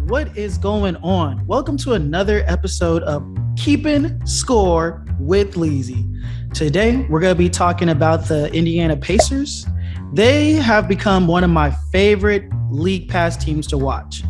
what is going on? Welcome to another episode of Keeping Score with Leezy. Today, we're going to be talking about the Indiana Pacers. They have become one of my favorite League Pass teams to watch.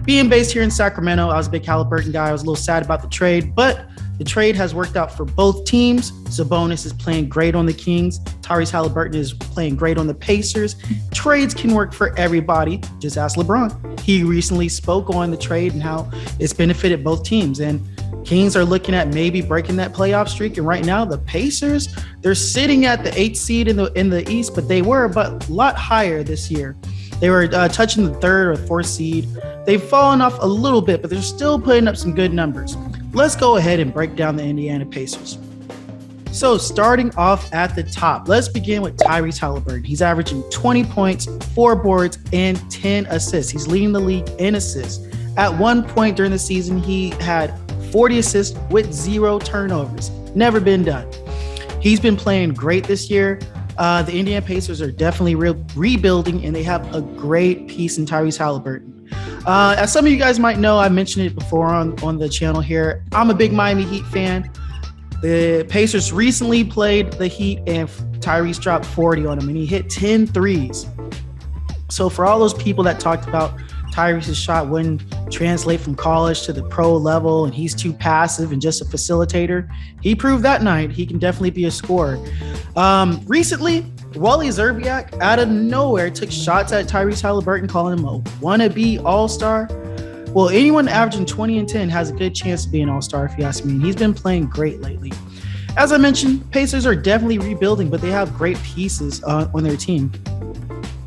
Being based here in Sacramento, I was a big Halliburton guy. I was a little sad about the trade, but the trade has worked out for both teams. Sabonis is playing great on the Kings. Tyrese Halliburton is playing great on the Pacers. Trades can work for everybody. Just ask LeBron. He recently spoke on the trade and how it's benefited both teams. And Kings are looking at maybe breaking that playoff streak. And right now, the Pacers, they're sitting at the 8th seed in the East, but they were a lot higher this year. They were touching the 3rd or 4th seed. They've fallen off a little bit, but they're still putting up some good numbers. Let's go ahead and break down the Indiana Pacers. So starting off at the top, let's begin with Tyrese Halliburton. He's averaging 20 points, 4 boards, and 10 assists. He's leading the league in assists. At one point during the season, he had 40 assists with 0 turnovers. Never been done. He's been playing great this year. The Indiana Pacers are definitely rebuilding, and they have a great piece in Tyrese Halliburton. As some of you guys might know, I mentioned it before on the channel here. I'm a big Miami Heat fan. The Pacers recently played the Heat, and Tyrese dropped 40 on him, and he hit 10 threes. So for all those people that talked about Tyrese's shot wouldn't translate from college to the pro level, and he's too passive and just a facilitator, he proved that night he can definitely be a scorer. Recently, Wally Szczerbiak out of nowhere took shots at Tyrese Halliburton, calling him a wannabe all-star. Well, anyone averaging 20 and 10 has a good chance to be an all-star, if you ask me, and he's been playing great lately. As I mentioned, Pacers are definitely rebuilding, but they have great pieces on their team.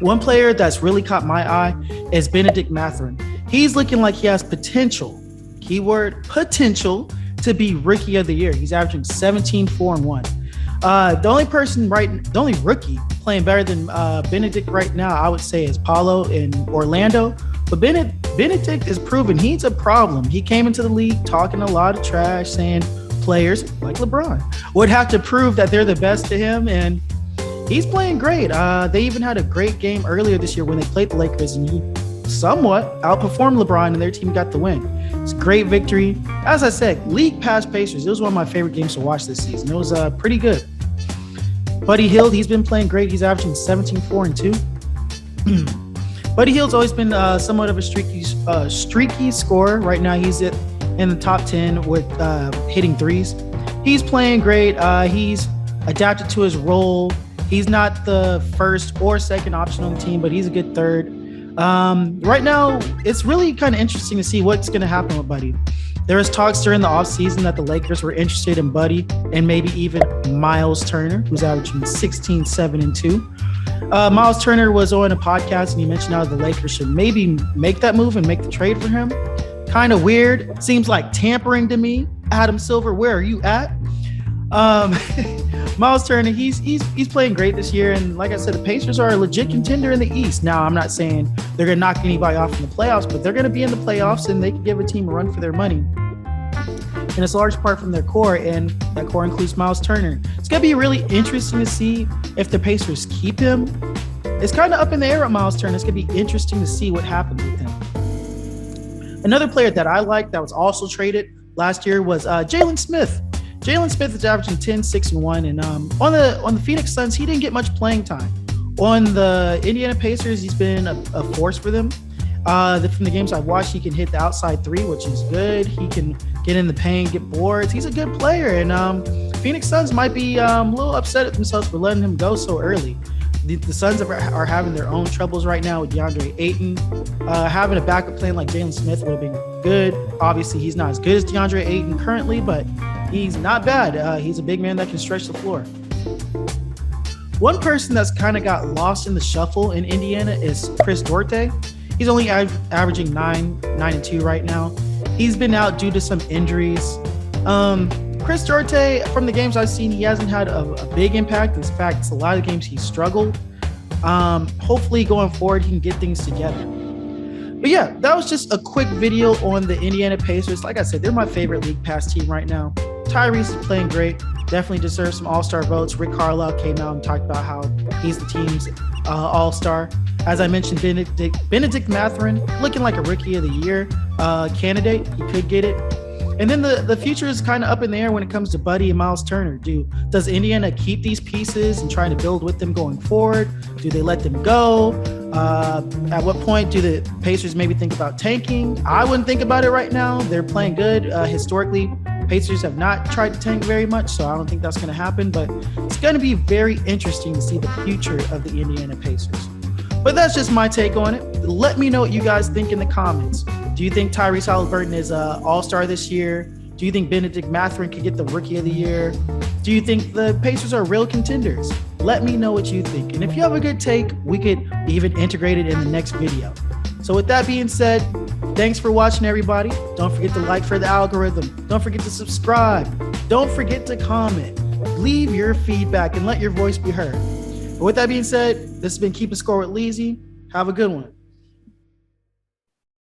One player that's really caught my eye is Benedict Mathurin. He's looking like he has potential, keyword potential, to be Rookie of the Year. He's averaging 17, 4, and 1. The only rookie playing better than Benedict right now, I would say, is Paolo in Orlando. But Benedict is proven he's a problem. He came into the league talking a lot of trash, saying players like LeBron would have to prove that they're the best to him, and he's playing great. They even had a great game earlier this year when they played the Lakers, and he somewhat outperformed LeBron, and their team got the win. It's a great victory. As I said, League Pass Pacers, it was one of my favorite games to watch this season. It was pretty good. Buddy Hield, he's been playing great. He's averaging 17, 4, and 2. Buddy Hield's always been somewhat of a streaky scorer. Right now, he's in the top 10 with hitting threes. He's playing great. He's adapted to his role. He's not the first or second option on the team, but he's a good third. Right now, it's really kind of interesting to see what's going to happen with Buddy. There was talks during the offseason that the Lakers were interested in Buddy and maybe even Miles Turner, who's averaging 16, 7, and 2. Miles Turner was on a podcast, and he mentioned how the Lakers should maybe make that move and make the trade for him. Kind of weird. Seems like tampering to me. Adam Silver, where are you at? Miles Turner, he's playing great this year, and like I said, the Pacers are a legit contender in the East. Now, I'm not saying they're going to knock anybody off in the playoffs, but they're going to be in the playoffs, and they can give a team a run for their money. And it's a large part from their core, and that core includes Miles Turner. It's going to be really interesting to see if the Pacers keep him. It's kind of up in the air with Miles Turner. It's going to be interesting to see what happens with him. Another player that I liked that was also traded last year was Jalen Smith. Jalen Smith is averaging 10, 6, and 1. And on the Phoenix Suns, he didn't get much playing time. On the Indiana Pacers, he's been a force for them. From the games I've watched, he can hit the outside three, which is good. He can get in the paint, get boards. He's a good player. And Phoenix Suns might be a little upset at themselves for letting him go so early. The Suns are having their own troubles right now with DeAndre Ayton. Having a backup plan like Jalen Smith would have been good. Obviously, he's not as good as DeAndre Ayton currently, but he's not bad. He's a big man that can stretch the floor. One person that's kind of got lost in the shuffle in Indiana is Chris Duarte. He's only averaging 9 and 2 right now. He's been out due to some injuries. Chris Duarte, from the games I've seen, he hasn't had a big impact. In fact, it's a lot of games he's struggled. Hopefully going forward, he can get things together. But yeah, that was just a quick video on the Indiana Pacers. Like I said, they're my favorite League Pass team right now. Tyrese is playing great. Definitely deserves some all-star votes. Rick Carlisle came out and talked about how he's the team's all-star. As I mentioned, Benedict Mathurin looking like a rookie of the year candidate. He could get it. And then the future is kind of up in the air when it comes to Buddy and Miles Turner. Does Indiana keep these pieces and try to build with them going forward? Do they let them go? At what point do the Pacers maybe think about tanking? I wouldn't think about it right now. They're playing good. Historically, Pacers have not tried to tank very much, so I don't think that's going to happen. But it's going to be very interesting to see the future of the Indiana Pacers. But that's just my take on it. Let me know what you guys think in the comments. Do you think Tyrese Halliburton is an all-star this year? Do you think Benedict Mathurin could get the Rookie of the Year? Do you think the Pacers are real contenders? Let me know what you think. And if you have a good take, we could even integrate it in the next video. So with that being said, thanks for watching, everybody. Don't forget to like for the algorithm. Don't forget to subscribe. Don't forget to comment. Leave your feedback and let your voice be heard. But with that being said, this has been Keeping Score with Leezy. Have a good one.